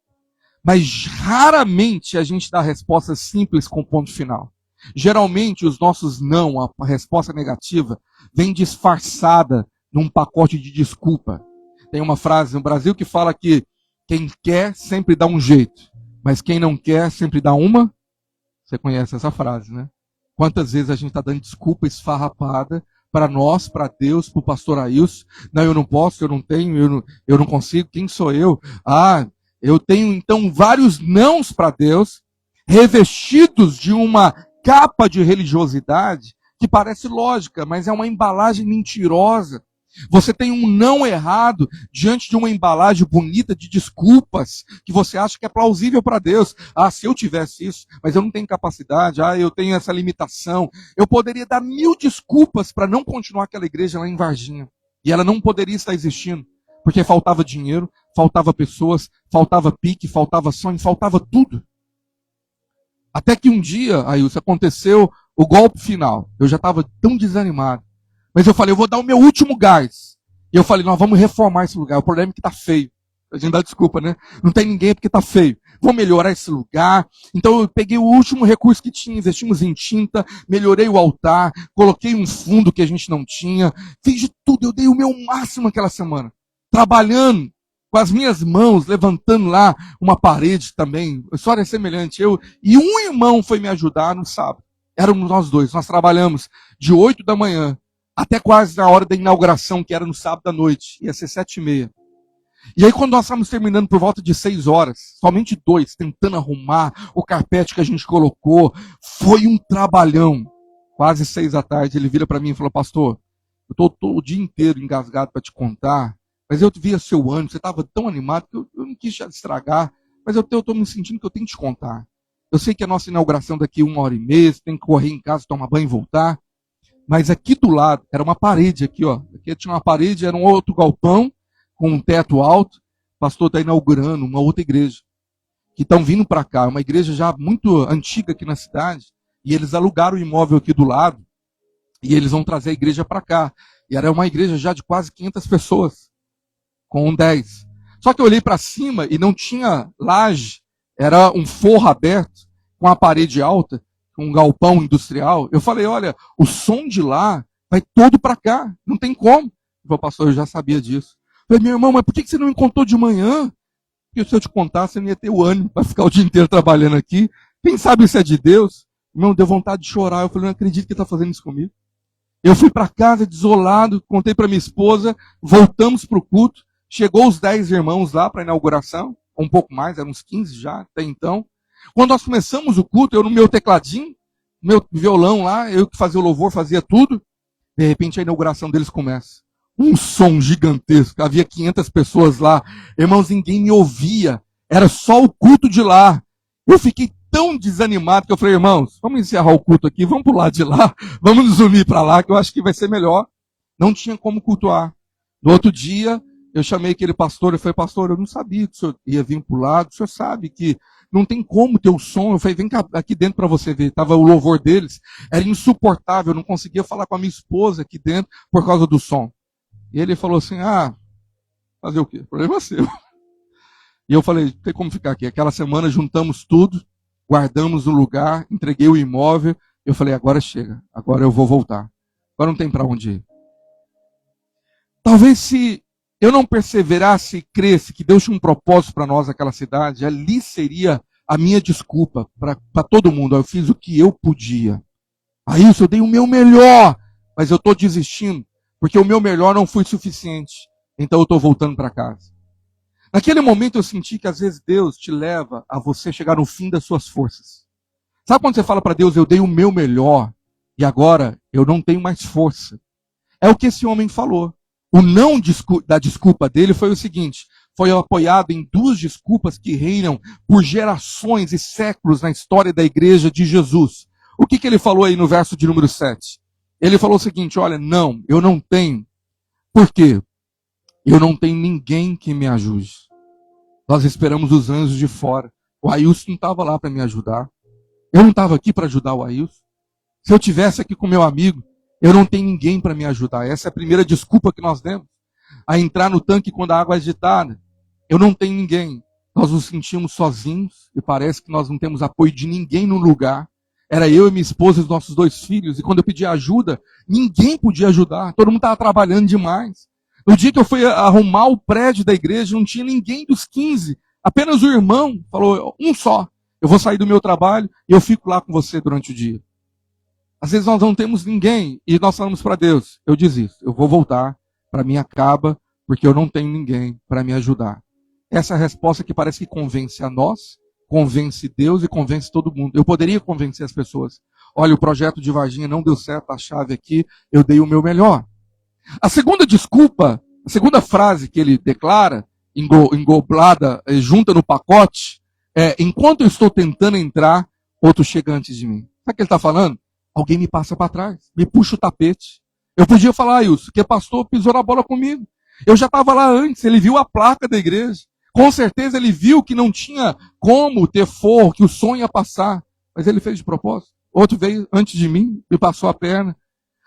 Mas raramente a gente dá respostas simples com ponto final. Geralmente os nossos não, a resposta negativa, vem disfarçada num pacote de desculpa. Tem uma frase no Brasil que fala que quem quer sempre dá um jeito, mas quem não quer sempre dá uma. Você conhece essa frase, né? Quantas vezes a gente está dando desculpa esfarrapada para nós, para Deus, para o pastor Ailson? Não, eu não posso, eu não tenho, eu não consigo, quem sou eu? Eu tenho então vários nãos para Deus, revestidos de uma capa de religiosidade que parece lógica, mas é uma embalagem mentirosa. Você tem um não errado diante de uma embalagem bonita de desculpas que você acha que é plausível para Deus. Ah, se eu tivesse isso, mas eu não tenho capacidade, eu tenho essa limitação. Eu poderia dar 1000 desculpas para não continuar aquela igreja lá em Varginha. E ela não poderia estar existindo, porque faltava dinheiro, faltava pessoas, faltava pique, faltava sonho, faltava tudo. Até que um dia, Ailson, aconteceu o golpe final. Eu já estava tão desanimado. Mas eu falei, eu vou dar o meu último gás. E eu falei, nós vamos reformar esse lugar. O problema é que está feio. A gente dá desculpa, né? Não tem ninguém porque está feio. Vou melhorar esse lugar. Então eu peguei o último recurso que tinha, investimos em tinta, melhorei o altar, coloquei um fundo que a gente não tinha. Fiz de tudo, eu dei o meu máximo aquela semana. Trabalhando com as minhas mãos, levantando lá uma parede também. A história é semelhante. E um irmão foi me ajudar no sábado. Éramos nós dois. Nós trabalhamos de 8 da manhã até quase na hora da inauguração, que era no sábado à noite. Ia ser 7h30. E aí, quando nós estávamos terminando por volta de 6 horas, somente 2, tentando arrumar o carpete que a gente colocou, foi um trabalhão. Quase 6 da tarde, ele vira para mim e falou, pastor, eu estou o dia inteiro engasgado para te contar, mas eu via seu ânimo, você estava tão animado que eu não quis te estragar, mas eu estou me sentindo que eu tenho que te contar. Eu sei que a nossa inauguração daqui 1h30, você tem que correr em casa, tomar banho e voltar. Mas aqui do lado, era uma parede aqui, ó. Aqui tinha uma parede, era um outro galpão, com um teto alto. O pastor está inaugurando uma outra igreja. Que estão vindo para cá. Uma igreja já muito antiga aqui na cidade. E eles alugaram o imóvel aqui do lado. E eles vão trazer a igreja para cá. E era uma igreja já de quase 500 pessoas. Com 10. Só que eu olhei para cima e não tinha laje. Era um forro aberto, com a parede alta. Um galpão industrial, eu falei, olha, o som de lá vai todo para cá, não tem como. Ele falou, pastor, eu já sabia disso. Eu falei, meu irmão, mas por que você não me contou de manhã? Porque se eu te contasse, você não ia ter o ânimo para ficar o dia inteiro trabalhando aqui. Quem sabe isso é de Deus? Irmão, deu vontade de chorar. Eu falei, não acredito que ele está fazendo isso comigo. Eu fui para casa desolado, contei para minha esposa, voltamos para o culto, chegou os 10 irmãos lá para a inauguração, um pouco mais, eram uns 15 já até então. Quando nós começamos o culto, eu no meu tecladinho, meu violão lá, eu que fazia o louvor, fazia tudo. De repente a inauguração deles começa. Um som gigantesco, havia 500 pessoas lá. Irmãos, ninguém me ouvia. Era só o culto de lá. Eu fiquei tão desanimado que eu falei, irmãos, vamos encerrar o culto aqui, vamos pro lado de lá, vamos nos unir para lá, que eu acho que vai ser melhor. Não tinha como cultuar. No outro dia, eu chamei aquele pastor, eu falei, pastor, eu não sabia que o senhor ia vir pro lado, o senhor sabe que não tem como ter o som. Eu falei, vem cá, aqui dentro para você ver. Estava o louvor deles, era insuportável, eu não conseguia falar com a minha esposa aqui dentro por causa do som. E ele falou assim, fazer o quê? O problema é seu. E eu falei, tem como ficar aqui. Aquela semana juntamos tudo, guardamos no lugar, entreguei o imóvel. Eu falei, agora chega, agora eu vou voltar. Agora não tem para onde ir. Talvez se eu não perseverasse e cresce que Deus tinha um propósito para nós naquela cidade, ali seria a minha desculpa para todo mundo. Eu fiz o que eu podia. Aí eu dei o meu melhor, mas eu estou desistindo, porque o meu melhor não foi suficiente. Então eu estou voltando para casa. Naquele momento eu senti que às vezes Deus te leva a você chegar no fim das suas forças. Sabe quando você fala para Deus, eu dei o meu melhor, e agora eu não tenho mais força? É o que esse homem falou. O não da desculpa dele foi o seguinte, foi apoiado em 2 desculpas que reinam por gerações e séculos na história da igreja de Jesus. O que ele falou aí no verso de número 7? Ele falou o seguinte, olha, não, eu não tenho. Por quê? Eu não tenho ninguém que me ajude. Nós esperamos os anjos de fora. O Ailson não estava lá para me ajudar. Eu não estava aqui para ajudar o Ailson. Se eu tivesse aqui com meu amigo, eu não tenho ninguém para me ajudar. Essa é a primeira desculpa que nós demos. A entrar no tanque quando a água é agitada. Eu não tenho ninguém. Nós nos sentimos sozinhos e parece que nós não temos apoio de ninguém no lugar. Era eu e minha esposa e os nossos 2 filhos. E quando eu pedi ajuda, ninguém podia ajudar. Todo mundo estava trabalhando demais. No dia que eu fui arrumar o prédio da igreja, não tinha ninguém dos 15. Apenas o irmão falou, um só. Eu vou sair do meu trabalho e eu fico lá com você durante o dia. Às vezes nós não temos ninguém e nós falamos para Deus, eu desisto, eu vou voltar, para mim acaba, porque eu não tenho ninguém para me ajudar. Essa é a resposta que parece que convence a nós, convence Deus e convence todo mundo. Eu poderia convencer as pessoas. Olha, o projeto de Varginha não deu certo, a chave aqui, eu dei o meu melhor. A segunda desculpa, a segunda frase que ele declara, engoblada, junta no pacote, é: enquanto eu estou tentando entrar, outro chega antes de mim. Sabe o que ele está falando? Alguém me passa para trás, me puxa o tapete. Eu podia falar isso, que o pastor pisou na bola comigo. Eu já estava lá antes, ele viu a placa da igreja. Com certeza ele viu que não tinha como ter forro, que o som ia passar. Mas ele fez de propósito. Outro veio antes de mim, me passou a perna.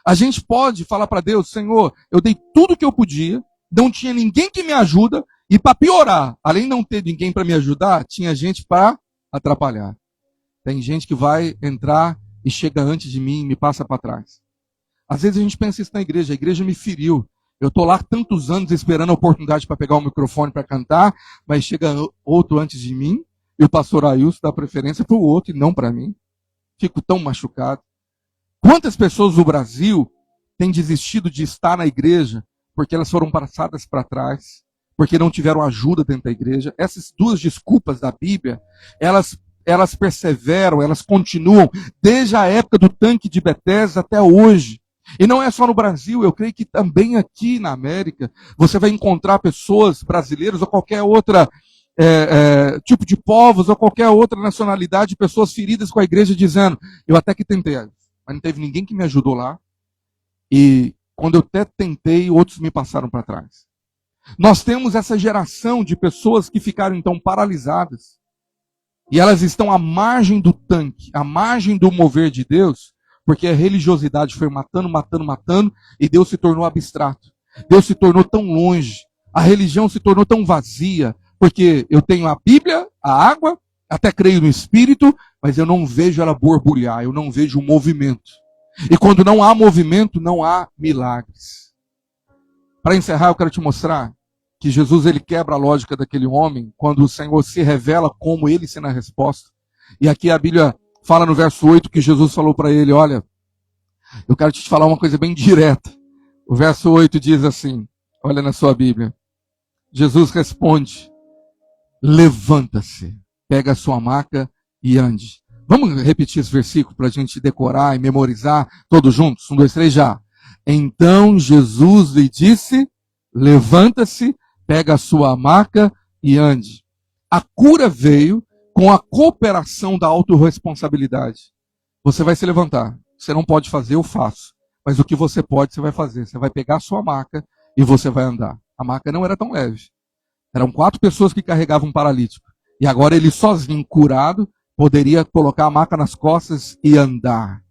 A gente pode falar para Deus: Senhor, eu dei tudo que eu podia, não tinha ninguém que me ajuda, e para piorar, além de não ter ninguém para me ajudar, tinha gente para atrapalhar. Tem gente que vai entrar e chega antes de mim e me passa para trás. Às vezes a gente pensa isso na igreja: a igreja me feriu. Eu estou lá tantos anos esperando a oportunidade para pegar o microfone para cantar, mas chega outro antes de mim, e o pastor Ailson dá preferência para o outro e não para mim. Fico tão machucado. Quantas pessoas no Brasil têm desistido de estar na igreja porque elas foram passadas para trás, porque não tiveram ajuda dentro da igreja? Essas duas desculpas da Bíblia, elas perseveram, elas continuam desde a época do tanque de Betesda até hoje. E não é só no Brasil, eu creio que também aqui na América você vai encontrar pessoas brasileiras ou qualquer outra tipo de povos ou qualquer outra nacionalidade, pessoas feridas com a igreja dizendo: eu até que tentei, mas não teve ninguém que me ajudou lá. E quando eu até tentei, outros me passaram para trás. Nós temos essa geração de pessoas que ficaram então paralisadas. E elas estão à margem do tanque, à margem do mover de Deus, porque a religiosidade foi matando, e Deus se tornou abstrato. Deus se tornou tão longe. A religião se tornou tão vazia, porque eu tenho a Bíblia, a água, até creio no Espírito, mas eu não vejo ela borbulhar, eu não vejo o movimento. E quando não há movimento, não há milagres. Para encerrar, eu quero te mostrar que Jesus ele quebra a lógica daquele homem quando o Senhor se revela como ele sendo a resposta. E aqui a Bíblia fala no verso 8 que Jesus falou para ele: olha, eu quero te falar uma coisa bem direta. O verso 8 diz assim, olha na sua Bíblia. Jesus responde: levanta-se, pega a sua maca e ande. Vamos repetir esse versículo para a gente decorar e memorizar todos juntos? 1, 2, 3, já. Então Jesus lhe disse: levanta-se, pega a sua maca e ande. A cura veio com a cooperação da autorresponsabilidade. Você vai se levantar. Você não pode fazer, eu faço. Mas o que você pode, você vai fazer. Você vai pegar a sua maca e você vai andar. A maca não era tão leve. Eram 4 pessoas que carregavam um paralítico. E agora ele sozinho, curado, poderia colocar a maca nas costas e andar.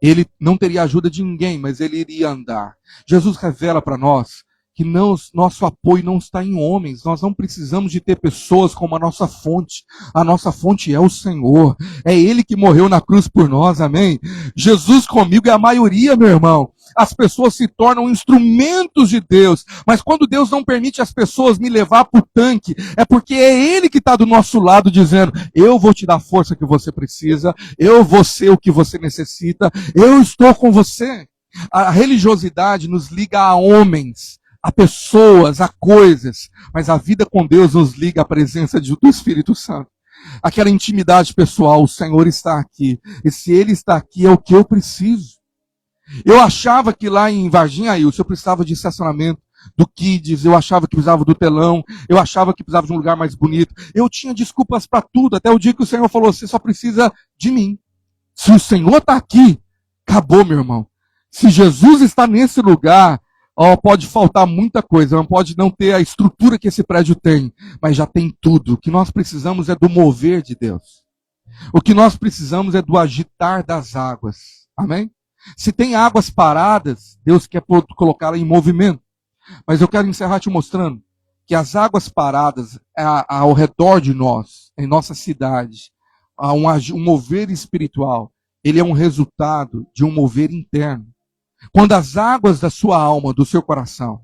Ele não teria ajuda de ninguém, mas ele iria andar. Jesus revela para nós que nosso apoio não está em homens. Nós não precisamos de ter pessoas como a nossa fonte. A nossa fonte é o Senhor. É Ele que morreu na cruz por nós, amém? Jesus comigo é a maioria, meu irmão. As pessoas se tornam instrumentos de Deus. Mas quando Deus não permite as pessoas me levar para o tanque, é porque é Ele que está do nosso lado dizendo: eu vou te dar a força que você precisa, eu vou ser o que você necessita, eu estou com você. A religiosidade nos liga a homens, a pessoas, a coisas, mas a vida com Deus nos liga à presença do Espírito Santo. Aquela intimidade pessoal: o Senhor está aqui, e se Ele está aqui é o que eu preciso. Eu achava que lá em Varginha, eu precisava de estacionamento, do Kids, eu achava que precisava do telão, eu achava que precisava de um lugar mais bonito, eu tinha desculpas para tudo, até o dia que o Senhor falou: você só precisa de mim. Se o Senhor está aqui, acabou, meu irmão. Se Jesus está nesse lugar, pode faltar muita coisa, pode não ter a estrutura que esse prédio tem, mas já tem tudo. O que nós precisamos é do mover de Deus. O que nós precisamos é do agitar das águas. Amém? Se tem águas paradas, Deus quer colocá-la em movimento. Mas eu quero encerrar te mostrando que as águas paradas ao redor de nós, em nossa cidade, há um mover espiritual. Ele é um resultado de um mover interno. Quando as águas da sua alma, do seu coração,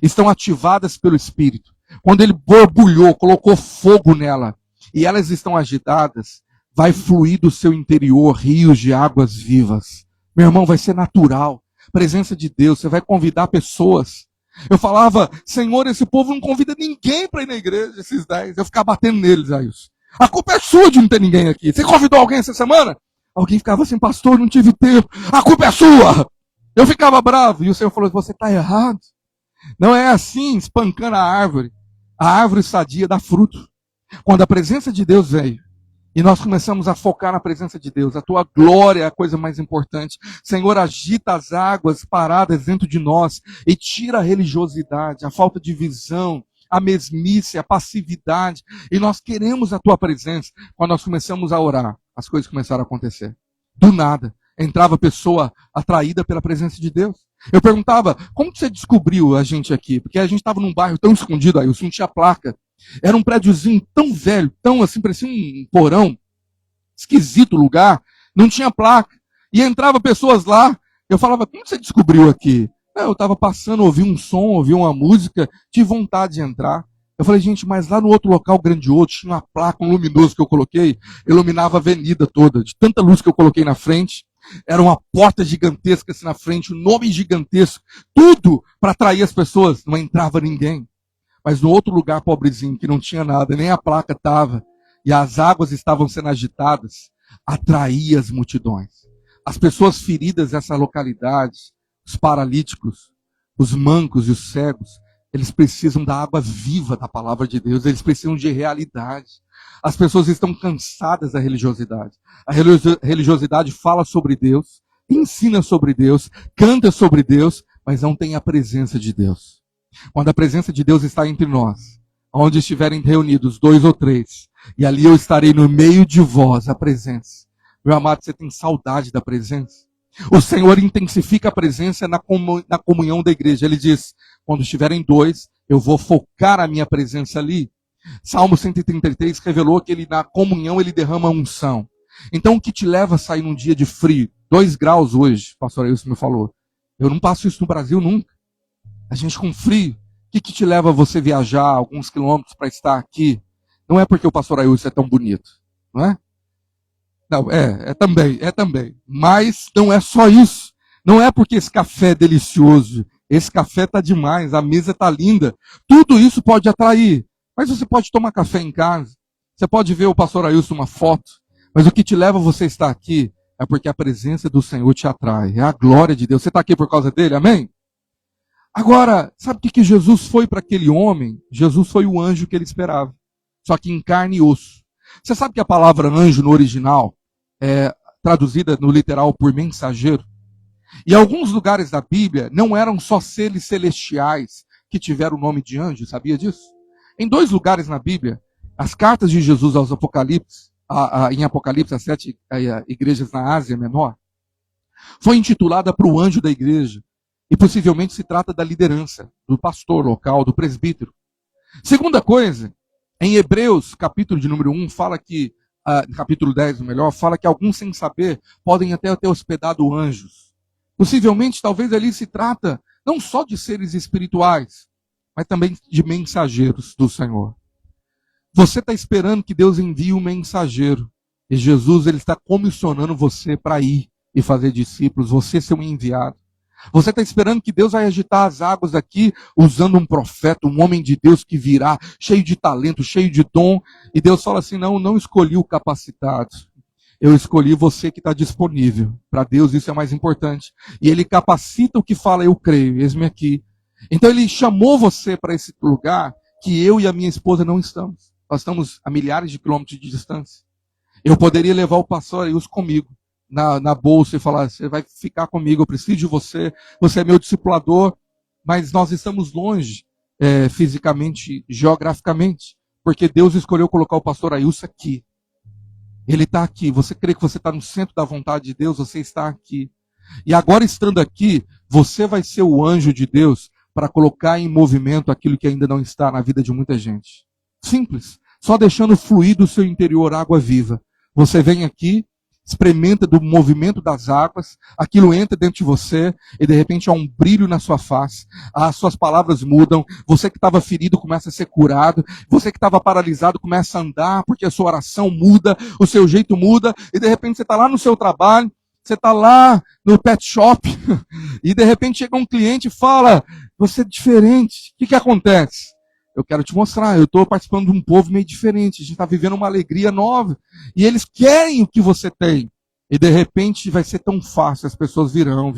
estão ativadas pelo Espírito, quando ele borbulhou, colocou fogo nela, e elas estão agitadas, vai fluir do seu interior rios de águas vivas. Meu irmão, vai ser natural. Presença de Deus, você vai convidar pessoas. Eu falava: Senhor, esse povo não convida ninguém para ir na igreja, esses 10. Eu ficava batendo neles, Ailson. A culpa é sua de não ter ninguém aqui. Você convidou alguém essa semana? Alguém ficava assim: pastor, não tive tempo. A culpa é sua. Eu ficava bravo, e o Senhor falou, você está errado. Não é assim, espancando a árvore. A árvore sadia dá fruto. Quando a presença de Deus veio, e nós começamos a focar na presença de Deus, a tua glória é a coisa mais importante. Senhor, agita as águas paradas dentro de nós e tira a religiosidade, a falta de visão, a mesmice, a passividade. E nós queremos a tua presença. Quando nós começamos a orar, as coisas começaram a acontecer. Do nada, entrava pessoa atraída pela presença de Deus. Eu perguntava, como que você descobriu a gente aqui? Porque a gente estava num bairro tão escondido, aí eu não tinha placa. Era um prédiozinho tão velho, tão assim, parecia um porão, esquisito lugar, não tinha placa. E entrava pessoas lá, eu falava, como você descobriu aqui? Eu estava passando, ouvi um som, ouvi uma música, tive vontade de entrar. Eu falei, gente, mas lá no outro local grandioso, tinha uma placa, um luminoso que eu coloquei, iluminava a avenida toda, de tanta luz que eu coloquei na frente. Era uma porta gigantesca assim na frente, um nome gigantesco, tudo para atrair as pessoas, não entrava ninguém. Mas no outro lugar pobrezinho, que não tinha nada, nem a placa estava, e as águas estavam sendo agitadas, atraía as multidões. As pessoas feridas dessa localidade, os paralíticos, os mancos e os cegos, eles precisam da água viva da palavra de Deus, eles precisam de realidade. As pessoas estão cansadas da religiosidade. A religiosidade fala sobre Deus, ensina sobre Deus, canta sobre Deus, mas não tem a presença de Deus. Quando a presença de Deus está entre nós, onde estiverem reunidos 2 ou 3, e ali eu estarei no meio de vós, a presença. Meu amado, você tem saudade da presença? O Senhor intensifica a presença na comunhão da igreja. Ele diz, quando estiverem 2, eu vou focar a minha presença ali. Salmo 133 revelou que ele, na comunhão ele derrama unção. Então o que te leva a sair num dia de frio? 2 graus hoje, o pastor Ailson me falou. Eu não passo isso no Brasil nunca. A gente com frio. O que te leva a você viajar alguns quilômetros para estar aqui? Não é porque o pastor Ailson é tão bonito, não é? Não, é também. Mas não é só isso. Não é porque esse café é delicioso, esse café tá demais, a mesa tá linda. Tudo isso pode atrair. Mas você pode tomar café em casa. Você pode ver o pastor Ailson uma foto. Mas o que te leva a você estar aqui é porque a presença do Senhor te atrai. É a glória de Deus. Você está aqui por causa dele, amém? Agora, sabe o que Jesus foi para aquele homem? Jesus foi o anjo que ele esperava. Só que em carne e osso. Você sabe que a palavra anjo no original é traduzida no literal por mensageiro? E alguns lugares da Bíblia não eram só seres celestiais que tiveram o nome de anjo, sabia disso? Em 2 lugares na Bíblia, as cartas de Jesus aos Apocalipse, em Apocalipse, as 7 igrejas na Ásia Menor, foi intitulada para o anjo da igreja. E possivelmente se trata da liderança, do pastor local, do presbítero. Segunda coisa, em Hebreus, capítulo de número 1, fala que, capítulo 10, melhor, fala que alguns sem saber podem até ter hospedado anjos. Possivelmente, talvez ali se trata não só de seres espirituais, mas também de mensageiros do Senhor. Você está esperando que Deus envie um mensageiro. E Jesus ele está comissionando você para ir e fazer discípulos, você ser um enviado. Você está esperando que Deus vai agitar as águas aqui, usando um profeta, um homem de Deus que virá, cheio de talento, cheio de dom. E Deus fala assim, não escolhi o capacitado. Eu escolhi você que está disponível. Para Deus isso é mais importante. E Ele capacita o que fala, eu creio, eis-me aqui. Então Ele chamou você para esse lugar que eu e a minha esposa não estamos. Nós estamos a milhares de quilômetros de distância. Eu poderia levar o pastor Ailson comigo na bolsa e falar, você vai ficar comigo, eu preciso de você, você é meu discipulador, mas nós estamos longe fisicamente, geograficamente, porque Deus escolheu colocar o pastor Ailson aqui. Ele está aqui. Você crê que você está no centro da vontade de Deus? Você está aqui. E agora, estando aqui, você vai ser o anjo de Deus para colocar em movimento aquilo que ainda não está na vida de muita gente. Simples. Só deixando fluir do seu interior água viva. Você vem aqui, experimenta do movimento das águas, aquilo entra dentro de você e de repente há um brilho na sua face, as suas palavras mudam, você que estava ferido começa a ser curado, você que estava paralisado começa a andar, porque a sua oração muda, o seu jeito muda, e de repente você está lá no seu trabalho, você está lá no pet shop, e de repente chega um cliente e fala, você é diferente, o que acontece? Eu quero te mostrar, eu estou participando de um povo meio diferente, a gente está vivendo uma alegria nova, e eles querem o que você tem. E de repente vai ser tão fácil, as pessoas virão,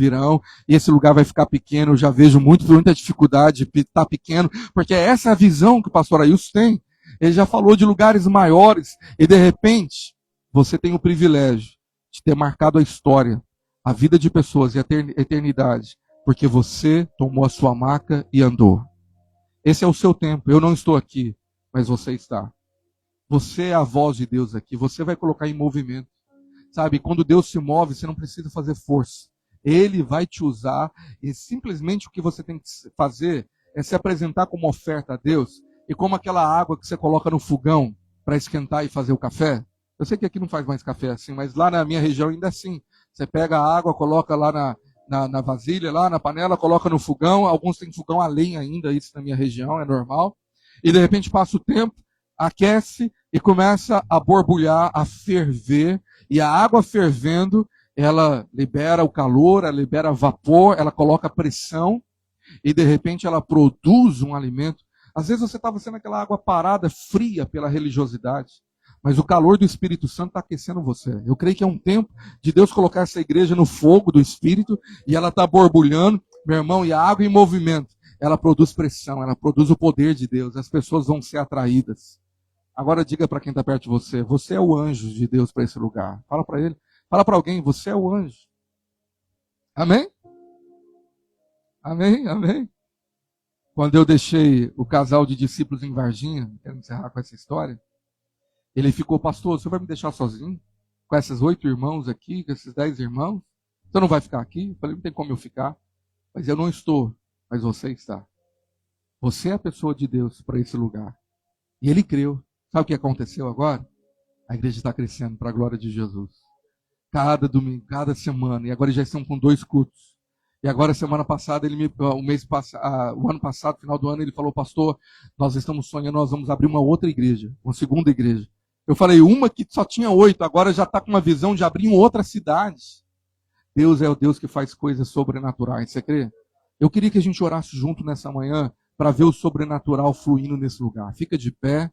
e esse lugar vai ficar pequeno. Eu já vejo muita dificuldade de estar pequeno, porque essa é a visão que o pastor Ailson tem. Ele já falou de lugares maiores, e de repente você tem o privilégio de ter marcado a história, a vida de pessoas e a eternidade, porque você tomou a sua maca e andou. Esse é o seu tempo. Eu não estou aqui, mas você está. Você é a voz de Deus aqui. Você vai colocar em movimento. Sabe, quando Deus se move, você não precisa fazer força. Ele vai te usar e simplesmente o que você tem que fazer é se apresentar como oferta a Deus e como aquela água que você coloca no fogão para esquentar e fazer o café. Eu sei que aqui não faz mais café assim, mas lá na minha região ainda é assim. Você pega a água, coloca lá na vasilha, lá na panela, coloca no fogão. Alguns têm fogão a lenha ainda, isso na minha região, é normal. E de repente passa o tempo, aquece e começa a borbulhar, a ferver. E a água fervendo, ela libera o calor, ela libera vapor, ela coloca pressão e de repente ela produz um alimento. Às vezes você estava sendo aquela água parada, fria pela religiosidade, mas o calor do Espírito Santo está aquecendo você. Eu creio que é um tempo de Deus colocar essa igreja no fogo do Espírito e ela está borbulhando, meu irmão, e a água em movimento, ela produz pressão, ela produz o poder de Deus, as pessoas vão ser atraídas. Agora diga para quem está perto de você, você é o anjo de Deus para esse lugar. Fala para ele, fala para alguém, você é o anjo. Amém? Amém? Amém? Quando eu deixei o casal de discípulos em Varginha, quero encerrar com essa história, ele ficou, pastor, o senhor vai me deixar sozinho? Com esses 8 irmãos aqui, com esses 10 irmãos? Você não vai ficar aqui? Eu falei, não tem como eu ficar. Mas eu não estou, mas você está. Você é a pessoa de Deus para esse lugar. E ele creu. Sabe o que aconteceu agora? A igreja está crescendo para a glória de Jesus. Cada domingo, cada semana. E agora já estão com 2 cultos. E agora, semana passada, o ano passado, final do ano, ele falou, pastor, nós estamos sonhando, nós vamos abrir uma outra igreja, uma segunda igreja. Eu falei, uma que só tinha 8, agora já está com uma visão de abrir em outra cidade. Deus é o Deus que faz coisas sobrenaturais, você crê? Eu queria que a gente orasse junto nessa manhã para ver o sobrenatural fluindo nesse lugar. Fica de pé.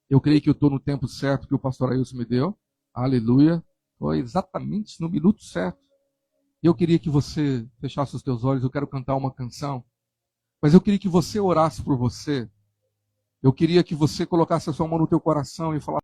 Eu creio que eu estou no tempo certo que o pastor Ailson me deu. Aleluia. Foi exatamente no minuto certo. Eu queria que você fechasse os teus olhos. Eu quero cantar uma canção. Mas eu queria que você orasse por você. Eu queria que você colocasse a sua mão no teu coração e falasse.